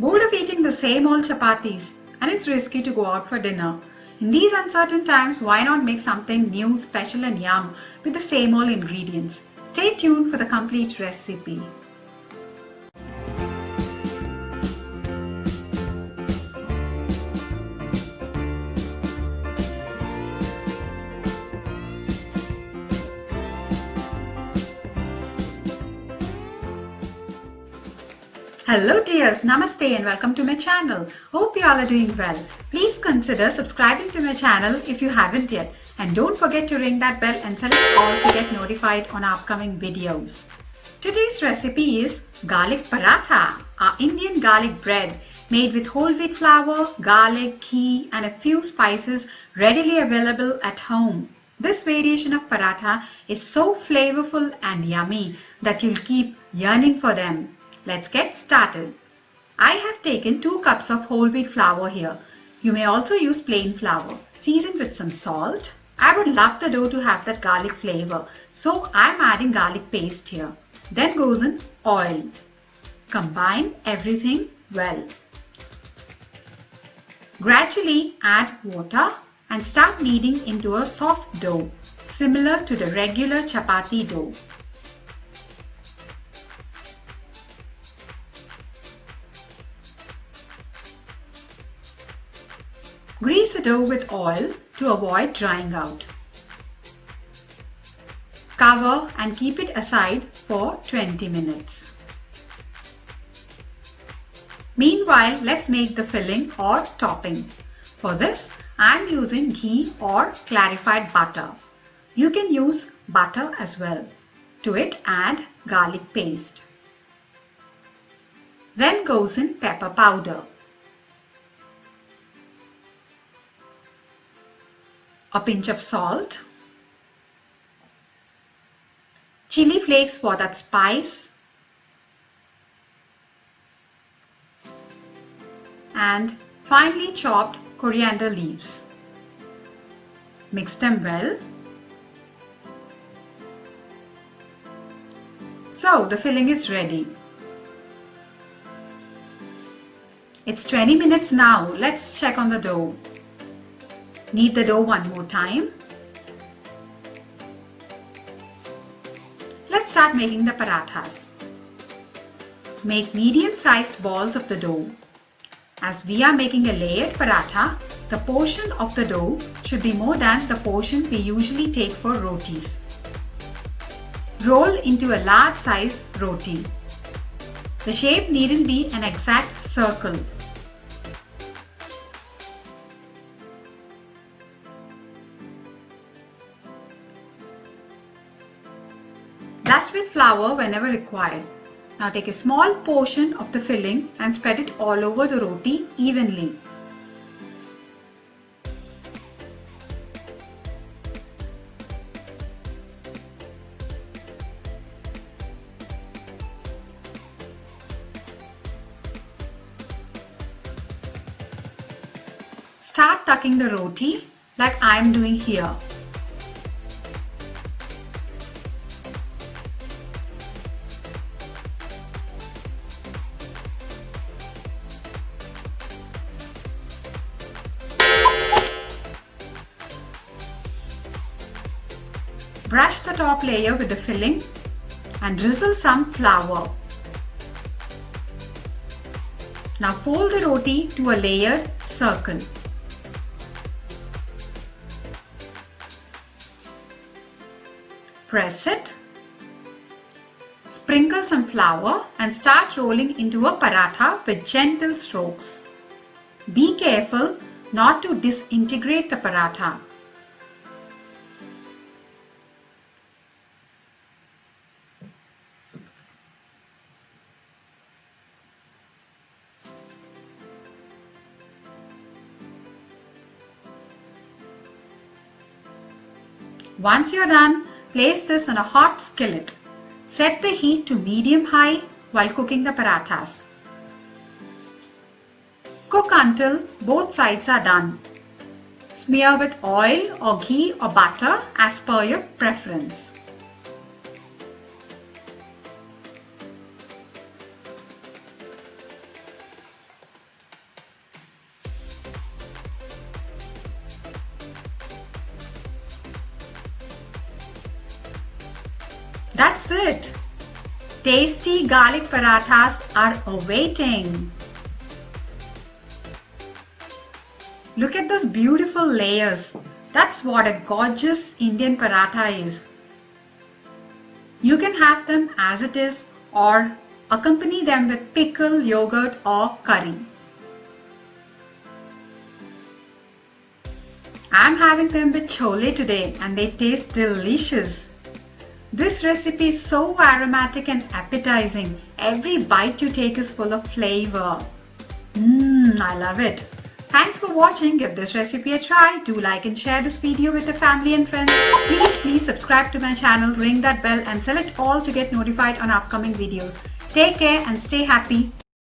Bored of eating the same old chapatis, and it's risky to go out for dinner. In these uncertain times, why not make something new, special and yum with the same old ingredients? Stay tuned for the complete recipe. Hello dears, Namaste and welcome to my channel. Hope you all are doing well. Please consider subscribing to my channel if you haven't yet. And don't forget to ring that bell and select all to get notified on our upcoming videos. Today's recipe is Garlic Paratha, our Indian garlic bread made with whole wheat flour, garlic, ghee and a few spices readily available at home. This variation of paratha is so flavorful and yummy that you'll keep yearning for them. Let's get started. I have taken 2 cups of whole wheat flour here. You may also use plain flour, seasoned with some salt. I would love the dough to have that garlic flavor, so I'm adding garlic paste here. Then goes in oil. Combine everything well. Gradually add water and start kneading into a soft dough, similar to the regular chapati dough. Grease the dough with oil to avoid drying out. Cover and keep it aside for 20 minutes. Meanwhile, let's make the filling or topping. For this, I am using ghee or clarified butter. You can use butter as well. To it, add garlic paste. Then goes in pepper powder. A pinch of salt, chili flakes for that spice, and finely chopped coriander leaves. Mix them well. So the filling is ready. It's 20 minutes now. Let's check on the dough. Knead the dough one more time. Let's start making the parathas. Make medium-sized balls of the dough. As we are making a layered paratha, the portion of the dough should be more than the portion we usually take for rotis. Roll into a large size roti. The shape needn't be an exact circle. Dust with flour whenever required. Now take a small portion of the filling and spread it all over the roti evenly. Start tucking the roti like I am doing here. Brush the top layer with the filling and drizzle some flour. Now fold the roti to a layered circle. Press it. Sprinkle some flour and start rolling into a paratha with gentle strokes. Be careful not to disintegrate the paratha. Once you're done, place this on a hot skillet. Set the heat to medium-high while cooking the parathas. Cook until both sides are done. Smear with oil or ghee or butter as per your preference. That's it. Tasty garlic parathas are awaiting. Look at those beautiful layers. That's what a gorgeous Indian paratha is. You can have them as it is or accompany them with pickle, yogurt or curry. I'm having them with chole today and they taste delicious. This recipe is so aromatic and appetizing. Every bite you take is full of flavor. I love it. Thanks for watching. Give this recipe a try. Do like and share this video with your family and friends. Please subscribe to my channel, ring that bell and select all to get notified on upcoming videos. Take care and stay happy.